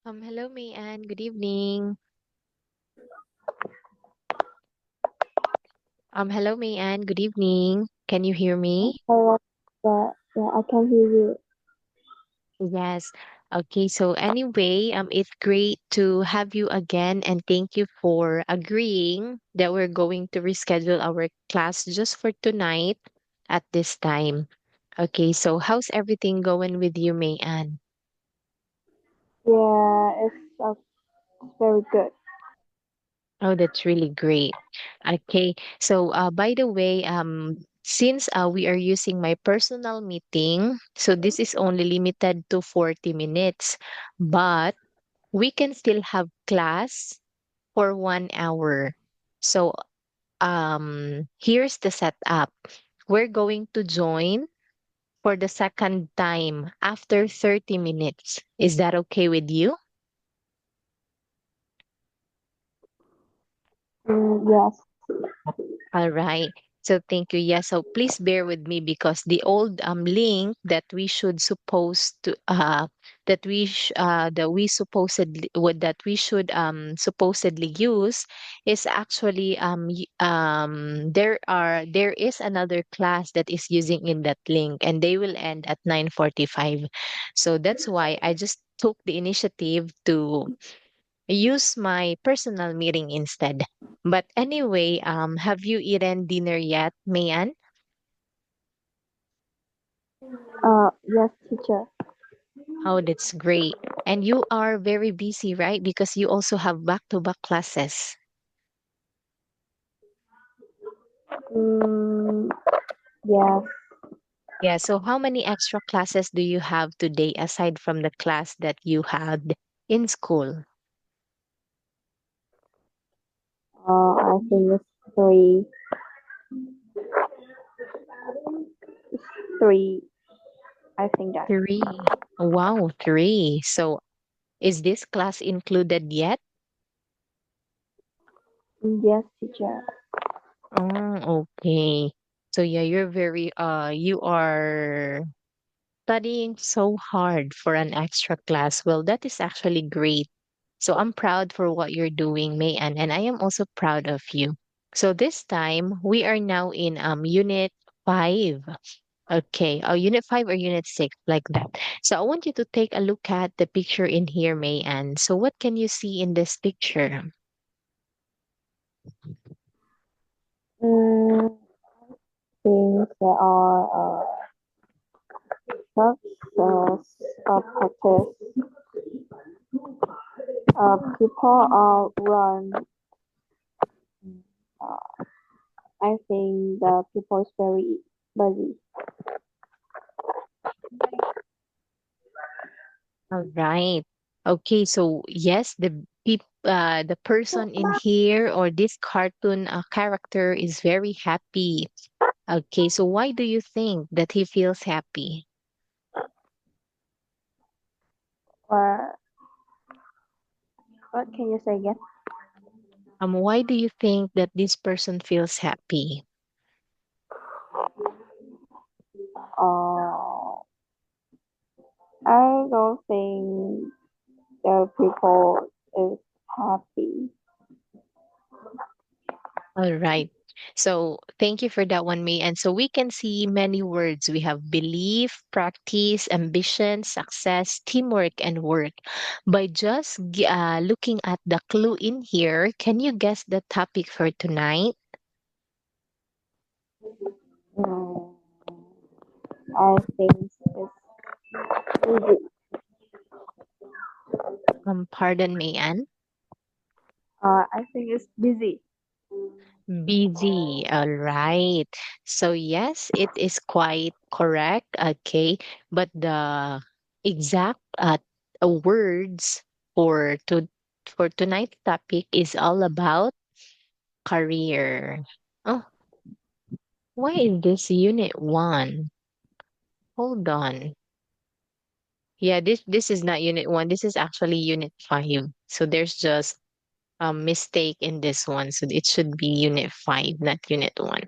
Hello, Mayan. Good evening. Hello, Mayan. Good evening. Can you hear me? Hello. Yeah, I can hear you. Yes. Okay. So anyway, it's great to have you again, and thank you for agreeing that we're going to reschedule our class just for tonight at this time. Okay. So how's everything going with you, Mayan? Yeah, it's very good. Oh, that's really great. Okay. So, by the way, since we are using my personal meeting, so this is only limited to 40 minutes, but we can still have class for 1 hour. So, here's the setup. We're going to join for the second time after 30 minutes. Is that okay with you? Yes. All right. So thank you. Yeah. So please bear with me because the old link that we should supposed to that we supposedly that we should supposedly use is actually there is another class that is using in that link, and they will end at 9:45. So that's why I just took the initiative to use my personal meeting instead. But anyway, have you eaten dinner yet, Mayan? Yes, teacher. Oh, that's great. And you are very busy, right? Because you also have back-to-back classes. Mm, yes. Yeah, so how many extra classes do you have today aside from the class that you had in school? I think it's three. I think that. Three. Wow, three. So is this class included yet? Yes, teacher. Oh, okay. So yeah, you are studying so hard for an extra class. Well, that is actually great. So I'm proud for what you're doing, Mayan, and I am also proud of you. So this time we are now in unit 5. Okay, unit 5 or unit 6, like that. So I want you to take a look at the picture in here, Mayan. So what can you see in this picture? Mm, think there are success practice. People are run. Uh, I think the people is very busy. All right. Okay, so yes, the person in here or this cartoon character is very happy. Okay, so why do you think that he feels happy? Or what can you say again? Why do you think that this person feels happy? Uh, I don't think the people is happy. All right. So thank you for that one, May. And so we can see many words. We have belief, practice, ambition, success, teamwork, and work. By just looking at the clue in here, can you guess the topic for tonight? Mm, I think it's busy. Pardon me, Anne. I think it's busy. Busy. All right. So yes, it is quite correct. Okay, but the exact words for tonight's topic is all about career. Oh, why is this unit one? Hold on. Yeah, this is not unit one. This is actually unit five. So there's just a mistake in this one. So it should be unit five, not unit one.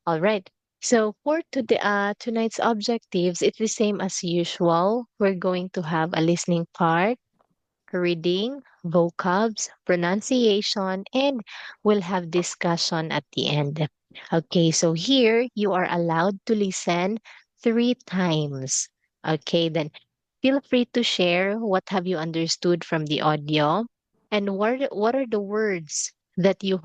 All right. So for tonight's objectives, it's the same as usual. We're going to have a listening part, reading, vocabs, pronunciation, and we'll have discussion at the end. Okay, so here you are allowed to listen 3 times. Okay, then feel free to share what have you understood from the audio and what are the words that you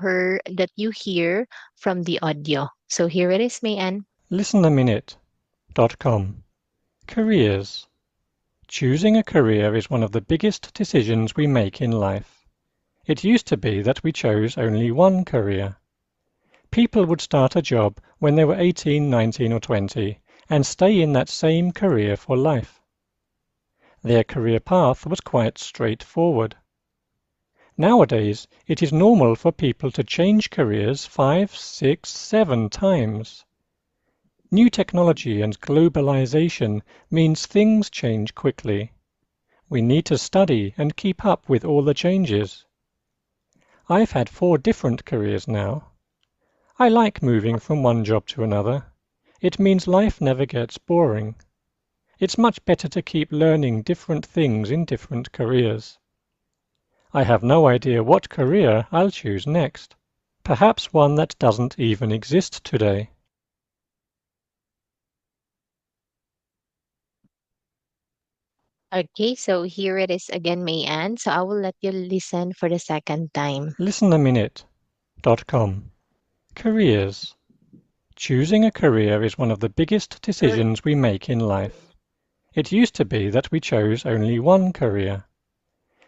hear from the audio. So here it is, Mayan. Listenaminute.com. Careers. Choosing a career is one of the biggest decisions we make in life. It used to be that we chose only one career. People would start a job when they were 18, 19 or 20 and stay in that same career for life. Their career path was quite straightforward. Nowadays, it is normal for people to change careers 5, 6, 7 times. New technology and globalization means things change quickly. We need to study and keep up with all the changes. I've had 4 different careers now. I like moving from one job to another. It means life never gets boring. It's much better to keep learning different things in different careers. I have no idea what career I'll choose next. Perhaps one that doesn't even exist today. Okay, so here it is again, Mayan. So I will let you listen for the second time. Listenaminute.com. Careers. Choosing a career is one of the biggest decisions we make in life. It used to be that we chose only one career.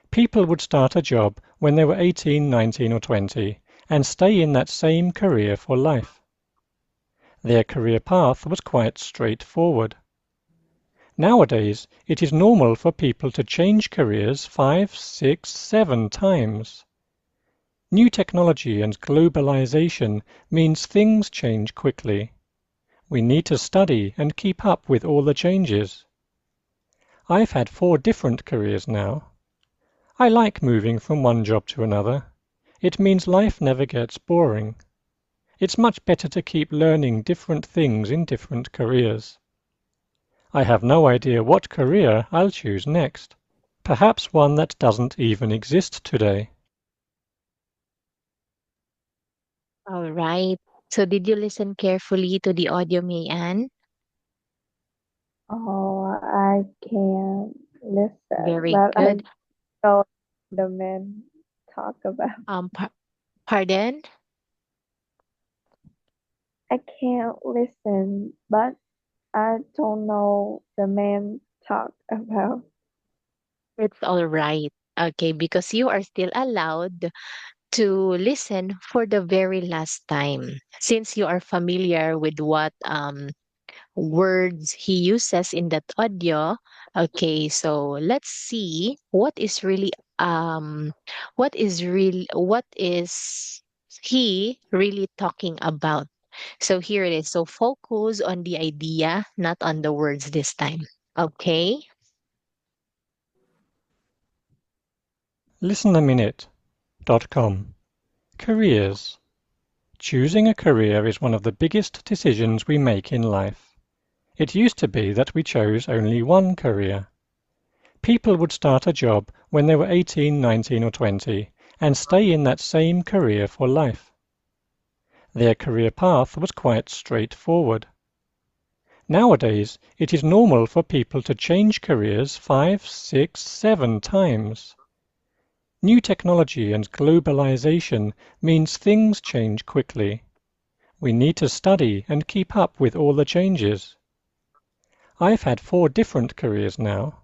People would start a job when they were 18, 19 or 20 and stay in that same career for life. Their career path was quite straightforward. Nowadays, it is normal for people to change careers 5, 6, 7 times. New technology and globalization means things change quickly. We need to study and keep up with all the changes. I've had 4 different careers now. I like moving from one job to another. It means life never gets boring. It's much better to keep learning different things in different careers. I have no idea what career I'll choose next. Perhaps one that doesn't even exist today. All right. So did you listen carefully to the audio, Mayan? Oh, I can listen, Very but I good. don't the men talk about. Pardon? I can't listen, but I don't know the men talk about. It's all right. Okay, because you are still allowed to listen for the very last time since you are familiar with words he uses in that audio. Okay, so let's see what is he really talking about. So here it is. So focus on the idea, not on the words this time. Okay? ListenAminute.com. Careers. Choosing a career is one of the biggest decisions we make in life. It used to be that we chose only one career. People would start a job when they were 18, 19, or 20 and stay in that same career for life. Their career path was quite straightforward. Nowadays, it is normal for people to change careers 5, 6, 7 times. New technology and globalization means things change quickly. We need to study and keep up with all the changes. I've had 4 different careers now.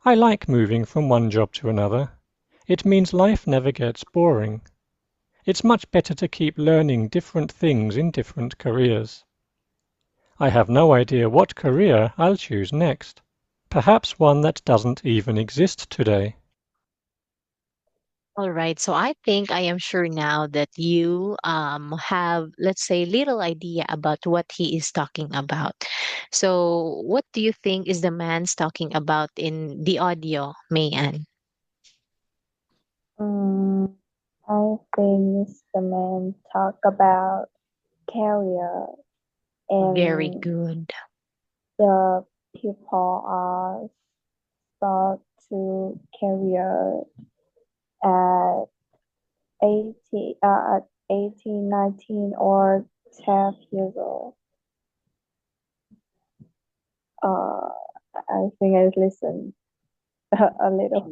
I like moving from one job to another. It means life never gets boring. It's much better to keep learning different things in different careers. I have no idea what career I'll choose next. Perhaps one that doesn't even exist today. All right. So I think I am sure now that you have, let's say, little idea about what he is talking about. So what do you think is the man's talking about in the audio, Mayan? Mm, I think the man talk about career Very and good. the people are start to career at 18, 19 or 12 years old. Uh, I think I listen a little.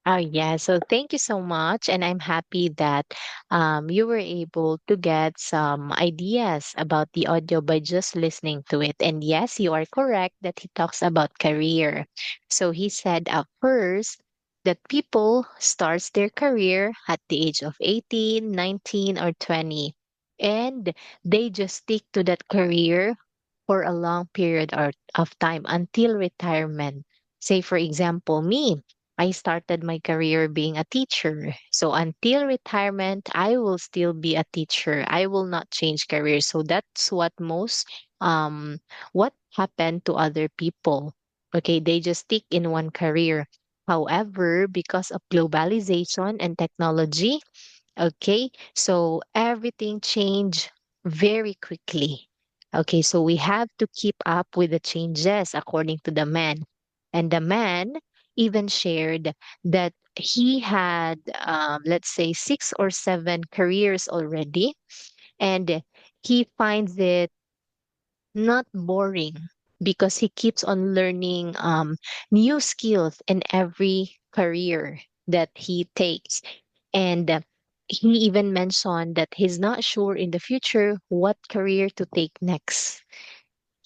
Oh, yeah. So thank you so much. And I'm happy that you were able to get some ideas about the audio by just listening to it. And yes, you are correct that he talks about career. So he said at first that people starts their career at the age of 18, 19, or 20. And they just stick to that career for a long period of time until retirement. Say, for example, me, I started my career being a teacher. So until retirement, I will still be a teacher. I will not change career. So that's what happened to other people. Okay, they just stick in one career. However, because of globalization and technology, okay, so everything changed very quickly. Okay, so we have to keep up with the changes according to the man. And the man even shared that he had, let's say, 6 or 7 careers already, and he finds it not boring because he keeps on learning new skills in every career that he takes. And he even mentioned that he's not sure in the future what career to take next.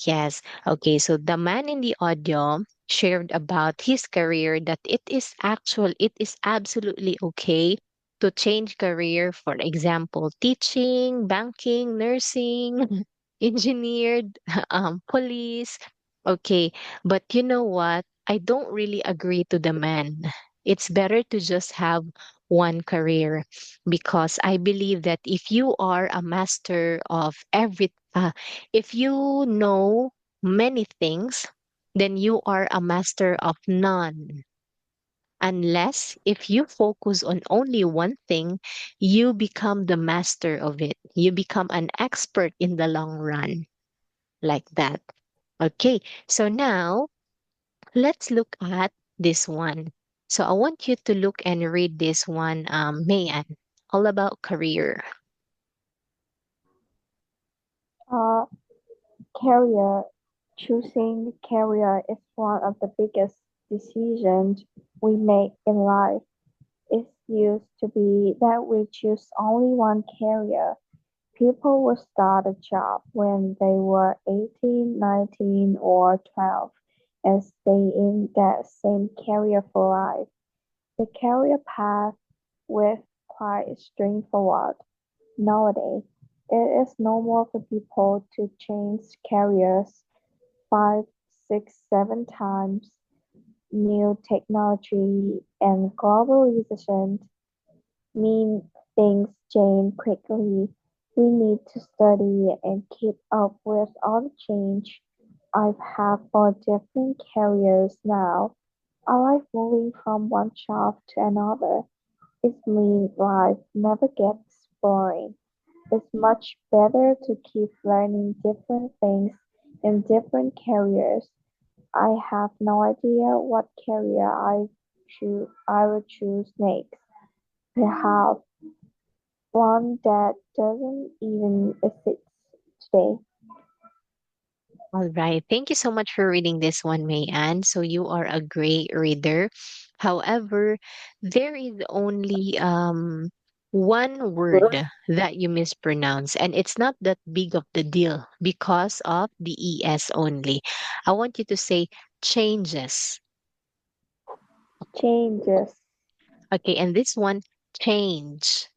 Yes. Okay. So the man in the audio shared about his career that it is absolutely okay to change career. For example, teaching, banking, nursing, engineered, police. Okay. But you know what? I don't really agree to the man. It's better to just have one career because I believe that if you are a master of if you know many things, then you are a master of none. Unless if you focus on only one thing, you become the master of it. You become an expert in the long run, like that. Okay, so now let's look at this one. So I want you to look and read this one, Mayan, all about career. Uh, career choosing career is one of the biggest decisions we make in life. It used to be that we choose only one career. People would start a job when they were 18, 19, or 12 and stay in that same career for life. The career path was quite straightforward nowadays. It is normal for people to change careers five, six, seven times. New technology and globalization mean things change quickly. We need to study and keep up with all the change. I've had four different careers now. I like moving from one job to another. It means life never gets boring. It's much better to keep learning different things in different careers. I have no idea what career I will choose next. Perhaps one that doesn't even exist today. All right. Thank you so much for reading this one, May Ann. So you are a great reader. However, there is only one word that you mispronounce, and it's not that big of the deal because of the ES only. I want you to say changes. Changes, Okay, and this one, change.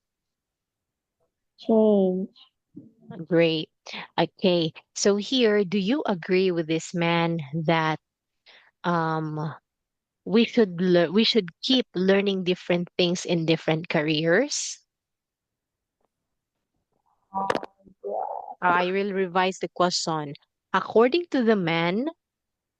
change. Great. Okay. So here, do you agree with this man that um we should keep learning different things in different careers? Yeah. I will revise the question. According to the man,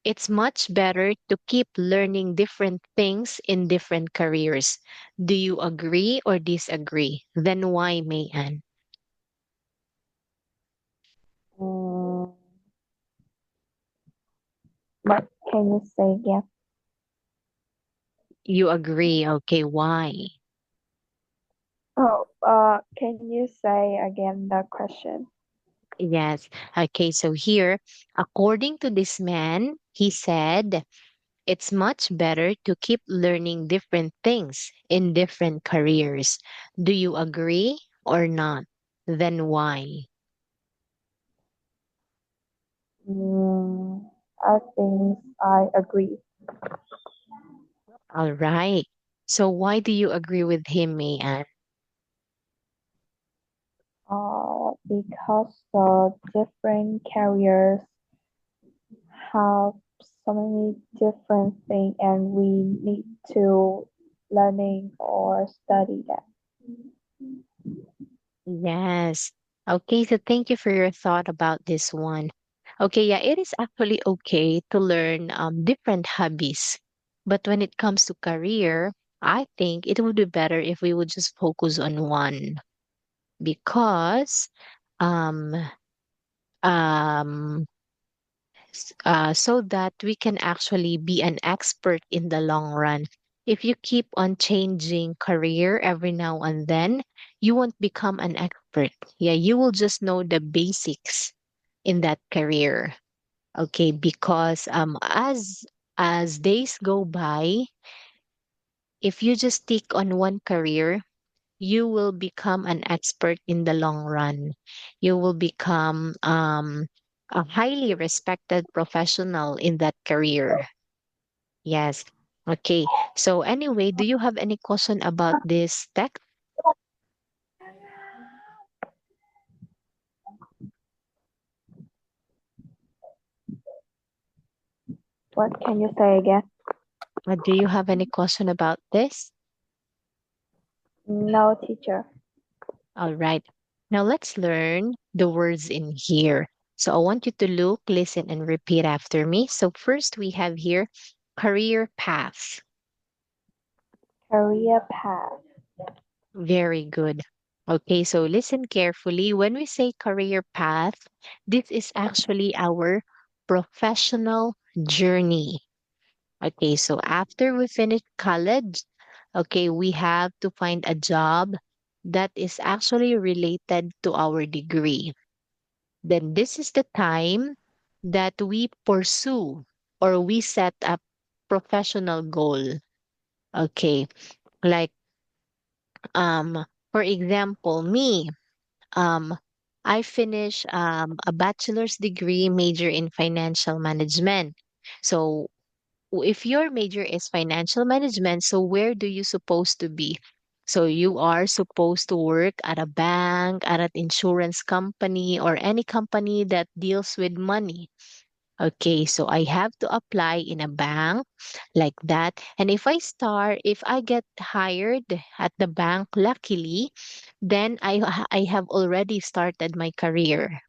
it's much better to keep learning different things in different careers. Do you agree or disagree? Then why, Mayan? Mm, what can you say again? You agree. Okay, why? Oh, can you say again the question? Yes. Okay, so here, according to this man, he said, it's much better to keep learning different things in different careers. Do you agree or not? Then why? Mm, I think I agree. All right. So why do you agree with him, Mayan? Because the different careers have so many different things, and we need to learning or study that. Yes. Okay, so thank you for your thought about this one. Okay, yeah, it is actually okay to learn different hobbies. But when it comes to career, I think it would be better if we would just focus on one because um um so that we can actually be an expert in the long run. If you keep on changing career every now and then, you won't become an expert. Yeah, you will just know the basics in that career. Okay, because as days go by, if you just stick on one career, you will become an expert in the long run. You will become a highly respected professional in that career. Yes. Okay. So anyway, do you have any question about this text? What can you say again? Do you have any question about this? No, teacher. All right. Now let's learn the words in here. So I want you to look, listen, and repeat after me. So first we have here career path. Career path. Very good. Okay, so listen carefully. When we say career path, this is actually our professional journey. Okay, so after we finish college, okay, we have to find a job that is actually related to our degree. Then this is the time that we pursue or we set up professional goal. Okay, like for example, me, um I finished a bachelor's degree major in financial management. So if your major is financial management, so where do you supposed to be? So you are supposed to work at a bank, at an insurance company, or any company that deals with money. Okay, so I have to apply in a bank like that. And if I get hired at the bank, luckily, then I have already started my career.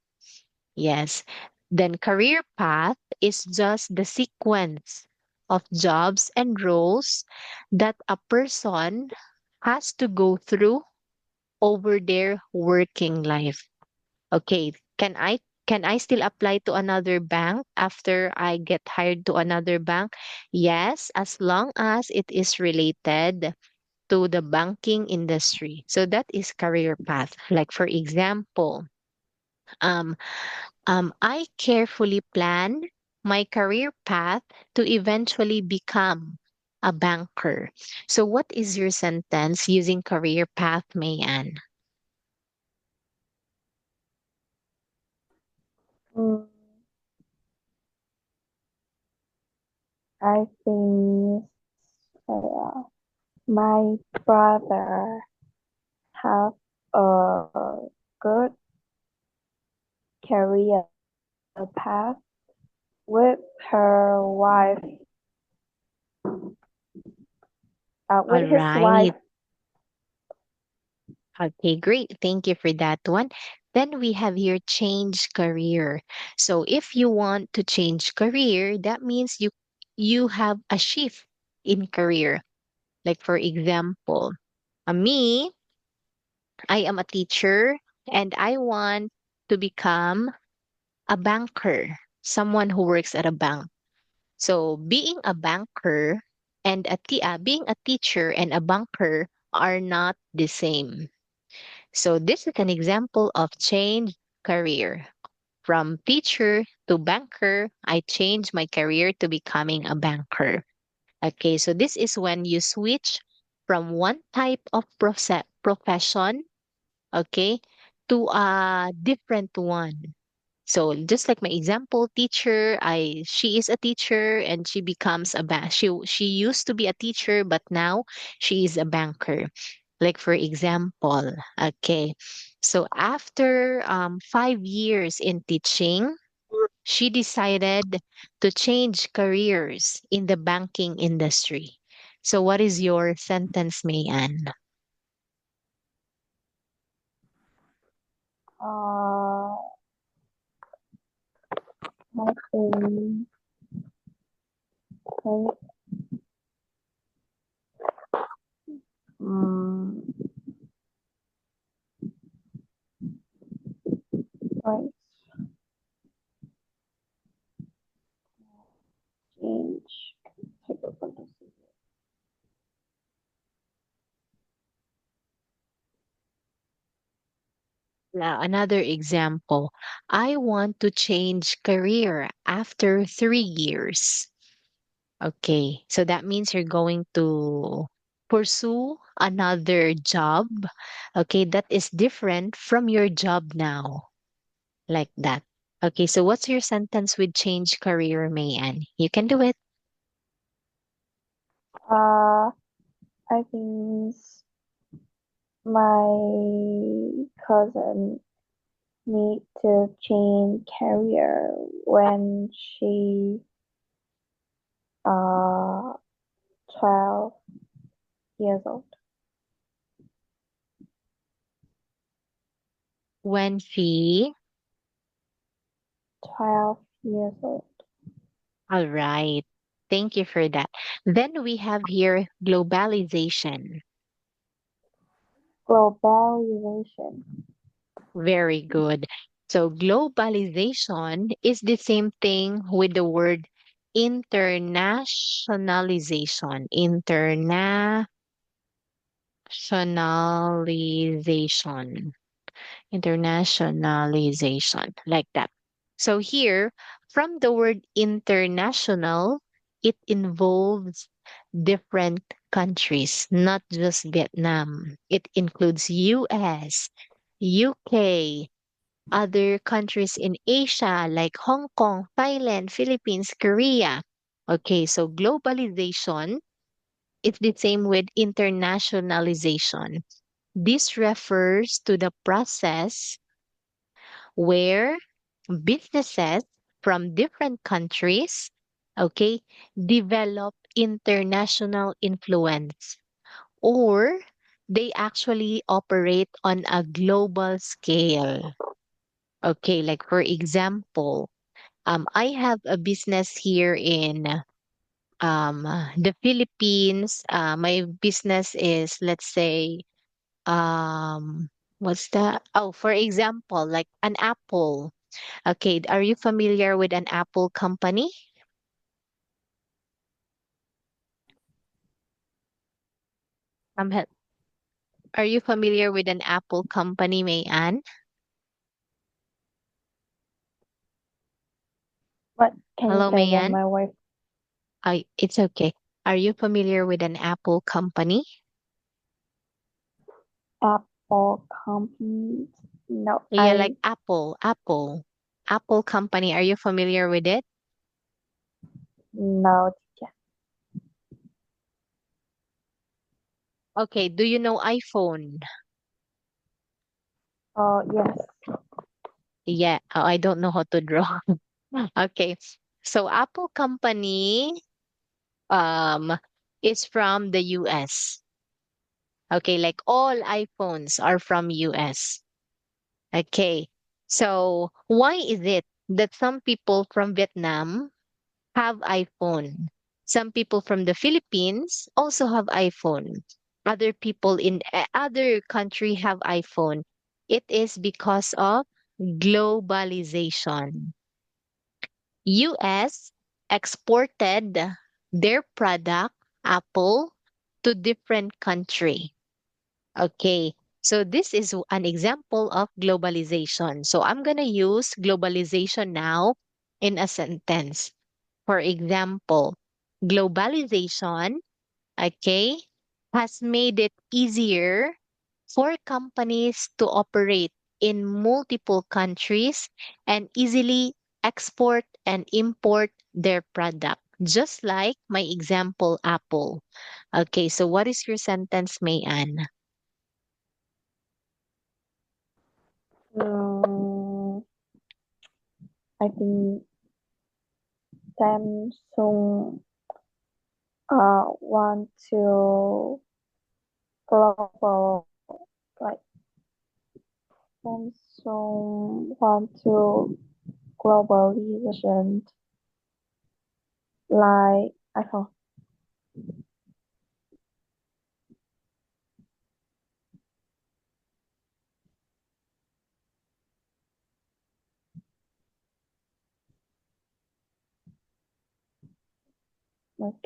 Yes. Then career path is just the sequence of jobs and roles that a person has to go through over their working life. Okay, can I still apply to another bank after I get hired to another bank? Yes, as long as it is related to the banking industry. So that is career path. Like for example, um, I carefully plan my career path to eventually become a banker. So what is your sentence using career path, Mayan? Mm, I think my brother have a good career path with her wife, All with his wife. right. Okay, great. Thank you for that one. Then we have here change career. So if you want to change career, that means you have a shift in career. Like for example, me, I am a teacher and I want to become a banker, someone who works at a bank. So being a banker and being a teacher and a banker are not the same. So this is an example of change career. From teacher to banker, I changed my career to becoming a banker. Okay, so this is when you switch from one type of profession, okay, to a different one. So just like my example, teacher, I she is a teacher and she becomes a bank. She used to be a teacher, but now she is a banker. Like for example, okay. So after 5 years in teaching, she decided to change careers in the banking industry. So what is your sentence, Mayan? Uh, I think okay, um, right, change. Take a photo. Now, another example. I want to change career after 3 years. Okay, so that means you're going to pursue another job, okay, that is different from your job now, like that. Okay, so what's your sentence with change career, Mayan? You can do it. Uh, I think my cousin need to change career when she uh 12 years old. When she, 12 years old. all right. Thank you for that. Then we have here globalization. Globalization. Very good. So globalization is the same thing with the word internationalization. Internationalization. Internationalization. Like that. So here, from the word international, it involves different countries, not just Vietnam. It includes US, UK, other countries in Asia like Hong Kong, Thailand, Philippines, Korea. Okay, so globalization It's the same with internationalization. This refers to the process where businesses from different countries, okay, develop international influence, or they actually operate on a global scale. Okay, like for example, I have a business here in the Philippines. My business is, let's say, um, what's that? Oh, for example, like an Apple. Okay, are you familiar with an Apple company? Um, he- are you familiar with an Apple company, Mayan? What can you Hello, say again? Mayan. My wife, It's okay. Are you familiar with an Apple company? Apple company. No, Yeah, like Apple company. Are you familiar with it? no. Okay, do you know iPhone? Oh, yes. Yeah, I don't know how to draw. Okay. So Apple company um is from the US. Okay, like all iPhones are from US. Okay. So why is it that some people from Vietnam have iPhone? Some people from the Philippines also have iPhone. Other people in other country have iPhone. It is because of globalization. US exported their product, Apple, to different country. Okay. So this is an example of globalization. So I'm going to use globalization now in a sentence. For example, globalization, okay, has made it easier for companies to operate in multiple countries and easily export and import their product. Just like my example, Apple. Okay, so what is your sentence, Mayan? Mm, I think Samsung want to global like Samsung want to globalization like iPhone.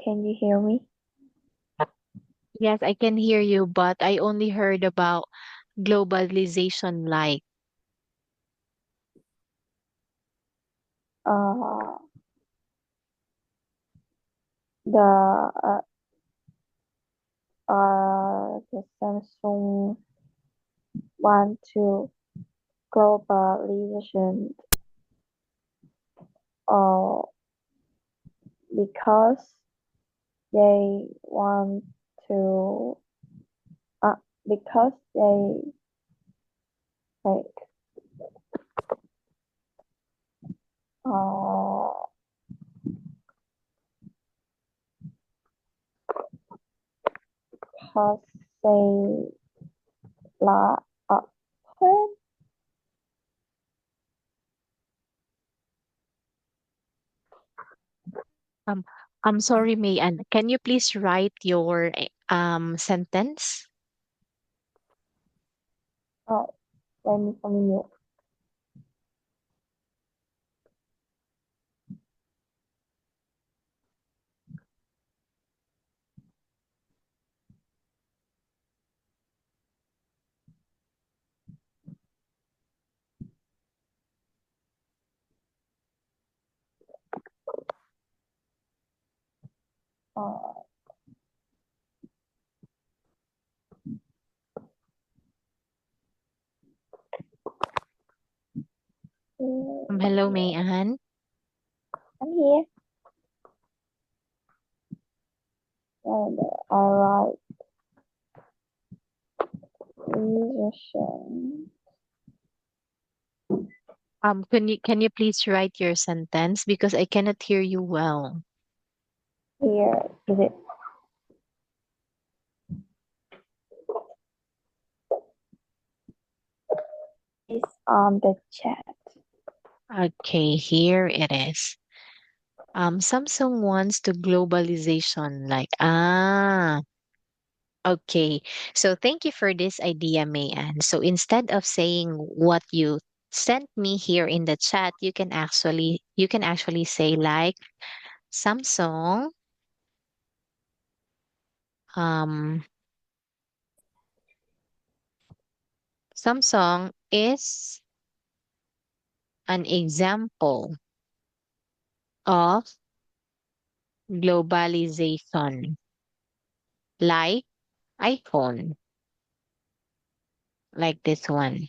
Can you hear me? Yes, I can hear you, but I only heard about globalization like. Uh, the the Samsung want to globalization uh because they want to uh because they like uh because they la when Um, I'm sorry, Mayan. Can you please write your sentence? uh when you uh Hello, Mayan. I'm here. And I write musician. Can you please write your sentence because I cannot hear you well. Here is it. Is on the chat. Okay, here it is. Samsung wants to globalization, like okay. So thank you for this idea, Mayan. So instead of saying what you sent me here in the chat, you can actually say like Samsung um Samsung is an example of globalization, like iPhone, like this one.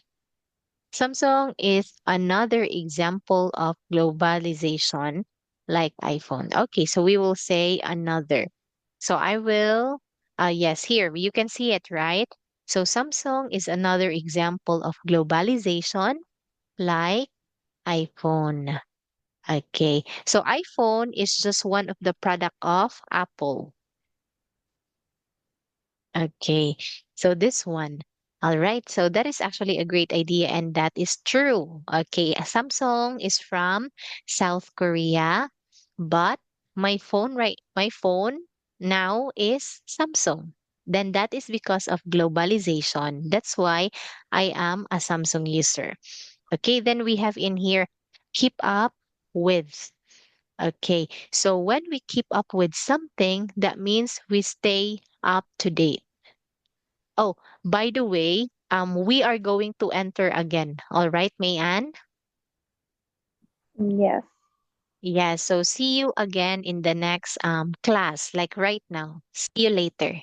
Samsung is another example of globalization like iPhone. Okay, so we will say another. So I will, yes, here you can see it, right? So Samsung is another example of globalization like iPhone. Okay, so iPhone is just one of the product of Apple. Okay, so this one. All right, so that is actually a great idea, and that is true. Okay, Samsung is from South Korea, but my phone now is Samsung. Then that is because of globalization. That's why I am a Samsung user. Okay, then we have in here keep up with. Okay, so when we keep up with something, that means we stay up to date. Oh, by the way, we are going to enter again. All right, Mayan? Yes. Yeah, so see you again in the next class, like right now. See you later.